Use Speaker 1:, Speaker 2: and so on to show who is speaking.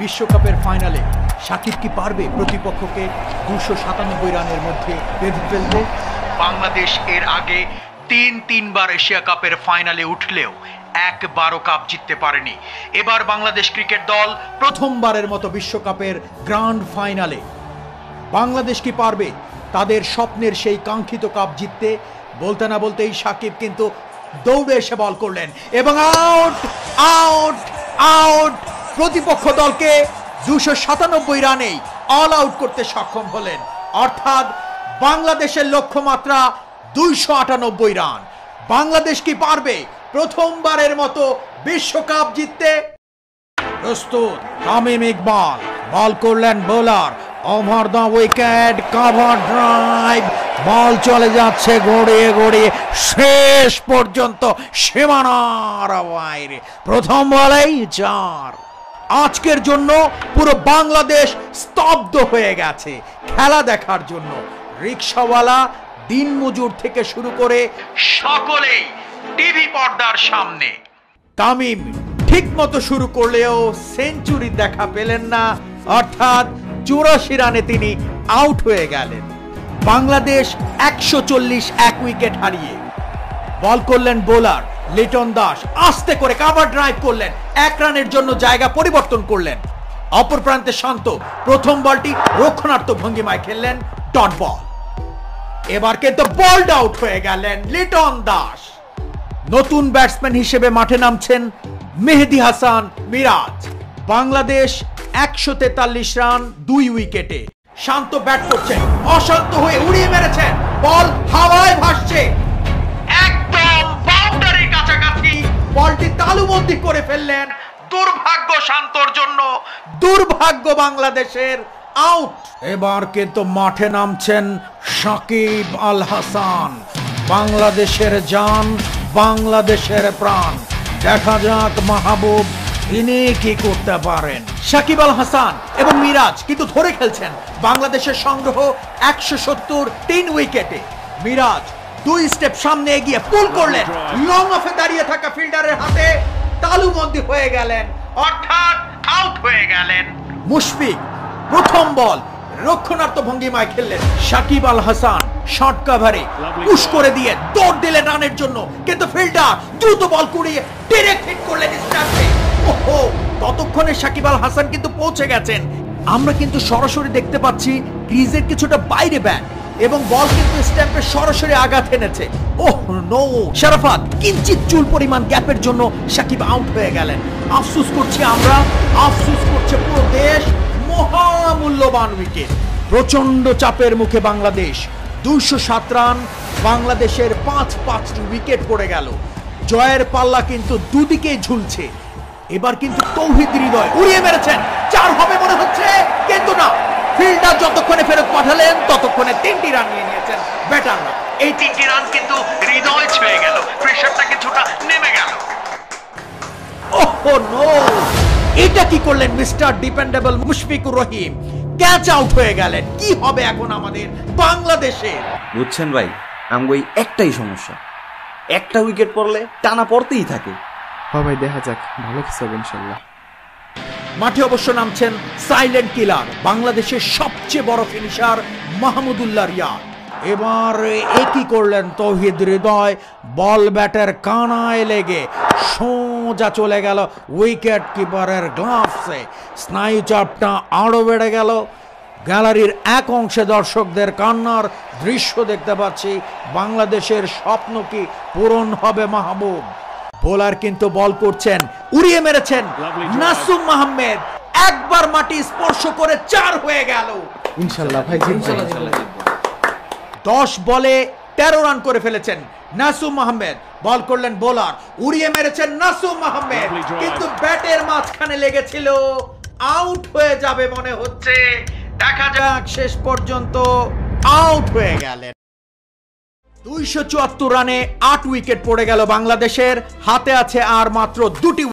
Speaker 1: বিশ্বকাপের ফাইনালে সাকিব কি পারবে প্রতিপক্ষকে 297 রানের মধ্যে বেঁধে ফেলতে? বাংলাদেশ এর আগে তিনবার এশিয়া কাপের ফাইনালে উঠলেও একবারও কাপ জিততে পারেনি। এবার বাংলাদেশ ক্রিকেট দল প্রথমবারের মতো বিশ্বকাপের গ্র্যান্ড ফাইনালে। বাংলাদেশ কি পারবে তাদের স্বপ্নের সেই কাঙ্ক্ষিত কাপ জিততে? বলতে না বলতেই সাকিব কিন্তু দৌড়ে এসে বল করলেন এবং আউট আউট আউট। প্রতিপক্ষ দলকে 297 রানেই অল আউট করতে সক্ষম হলেন। অর্থাৎ বাংলাদেশের লক্ষ্যমাত্রা 298 রান। বাংলাদেশ কি পারবে প্রথমবারের মতো বিশ্বকাপ জিততে? প্রস্তুত তামিম ইকবাল, বল করলেন bowler, over the wicket, cover drive, ball চলে যাচ্ছে গড়িয়ে গড়িয়ে শেষ পর্যন্ত সীমানার বাইরে। প্রথম বলেই 4। আজকের জন্য পুরো বাংলাদেশ স্তব্ধ হয়ে গেছে খেলা দেখার জন্য। রিকশাওয়ালা, দিনমজুর থেকে শুরু করে সকলেই টিভি পর্দার সামনে। তামিম ঠিক মতো শুরু করলেও সেঞ্চুরি দেখা পেলেন না, অর্থাৎ 84 রানে তিনি আউট হয়ে গেলেন। বাংলাদেশ 140 এক উইকেট হারিয়ে। বল করলেন বোলার লিটন দাস, আস্তে করে কভার ড্রাইভ করলেন, 1 রানের জন্য জায়গা পরিবর্তন করলেন। অপর প্রান্তে শান্ত প্রথম বলটি রক্ষণাত্মক ভঙ্গিমায় খেললেন, ডট বল। এবার কিন্তু বলড আউট হয়ে গেলেন লিটন দাস। নতুন ব্যাটসম্যান হিসেবে মাঠে নামছেন মেহেদী হাসান মিরাজ। বাংলাদেশ 143 রান 2 উইকেটে। শান্ত ব্যাট করছেন, অশান্ত হয়ে উড়িয়ে মেরেছেন, বল হাওয়ায় ভাসছে, একদম বাউন্ডারির কাছাকাছি বলটি তালুবন্দী করে ফেললেন। দুর্ভাগ্য শান্তর জন্য, দুর্ভাগ্য বাংলাদেশের, আউট। এবার কিন্তু মাঠে নামছেন সাকিব আল হাসান, বাংলাদেশের জান, বাংলাদেশের প্রাণ। দেখা যাক মাহবুব তিনি কি করতে পারেন। সাকিব আল হাসান এবং মিরাজ কিন্তু ধরে খেলছেন। বাংলাদেশের সংগ্রহ 170 3 উইকেটে। মিরাজ 2 স্টেপ সামনে এগিয়ে পুল করলেন, লং অফে দাঁড়িয়ে থাকা ফিল্ডারের হাতে তালুবন্দী হয়ে গেলেন, অর্থাৎ আউট হয়ে গেলেন। মুশফিক প্রথম বল রক্ষণাত্মক ভঙ্গিমায় খেললেন। সাকিব আল হাসান শর্ট কভারে পুশ করে দিয়ে দৌড় দিলেন রানের জন্য, কিন্তু ফিল্ডার দ্রুত বল কুড়িয়ে ডাইরেক্ট হিট করলেন স্ট্যাম্পে। ওহো, ততক্ষণে সাকিব আল হাসান কিন্তু পৌঁছে গেছেন। আমরা কিন্তু সরাসরি দেখতে পাচ্ছি ক্রিজের কিছুটা বাইরে ব্যাট এবং বল কিন্তু স্ট্যাম্পে সরাসরি আঘাত এনেছে। ওহ নো, শরাফত কিঞ্চিত চুল পরিমাণ গ্যাপের জন্য সাকিব আউট হয়ে গেলেন। আফসোস করছি আমরা, আফসোস করছে পুরো দেশ। মহামূল্যবান উইকেট। প্রচন্ড চাপের মুখে বাংলাদেশ। 207 রান, বাংলাদেশের 5-5টি উইকেট পড়ে গেল। জয়ের পাল্লা কিন্তু দুদিকেই ঝুলছে। এবার কিন্তু তৌহিদ হৃদয় উড়িয়ে মেরেছেন, 4 হবে মনে হচ্ছে, কিন্তু না। ফিল্ডার যতক্ষণে ফেরত পাঠালেন ততক্ষণে 3টি রান নিয়ে নিয়েছেন ব্যাটাররা। এই 3টি রান কিন্তু হৃদয় ছুঁয়ে গেল, প্রেসারটা কিছুটা নেমে গেল। ওহ নো, এটা কি করলেন mister dependable Mushfiqur Rahim? Catch out হয়ে গেলেন। কি হবে এখন আমাদের বাংলাদেশে?
Speaker 2: বুঝছেন ভাই, আমগো একটাই সমস্যা, একটা উইকেট পড়লে টানা পড়তেই থাকে।
Speaker 3: হ্যাঁ ভাই, দেখা যাক, ভালো কিছু হবে ইনশাআল্লাহ।
Speaker 1: মাঠে অবশ্য নামছেন সাইলেন্ট কিলার, বাংলাদেশের সবচেয়ে বড় ফিনিশার মাহমুদুল্লাহ রিয়াদ। এবার একই করলেন তৌহিদ হৃদয়, বল ব্যাটের কানায় লেগে সোজা চলে গেল উইকেট কিপারের গ্লাভসে। স্নায়ু চাপটা আরো বেড়ে গেল। গ্যালারির এক অংশে দর্শকদের কান্নার দৃশ্য দেখতে পাচ্ছি। বাংলাদেশের স্বপ্ন কি পূরণ হবে মাহবুব? বোলার কিন্তু বল করছেন, উড়িয়ে মেরেছেন নাসুম আহমেদ, একবার মাটি স্পর্শ করে 4 হয়ে গেল।
Speaker 3: ইনশাআল্লাহ ভাই, ইনশাআল্লাহ।
Speaker 1: 10 বলে 13 রান করে ফেলেছেন নাসুম আহমেদ। বল করলেন বোলার, উড়িয়ে মেরেছেন নাসুম আহমেদ, কিন্তু ব্যাটের মাঝখানে লেগেছিল, আউট হয়ে যাবে মনে হচ্ছে। দেখা যাক, শেষ পর্যন্ত আউট হয়ে গেলেন। 274 রানে 8 উইকেট পড়ে গেল বাংলাদেশের। হাতে আছে আর মাত্র 2টি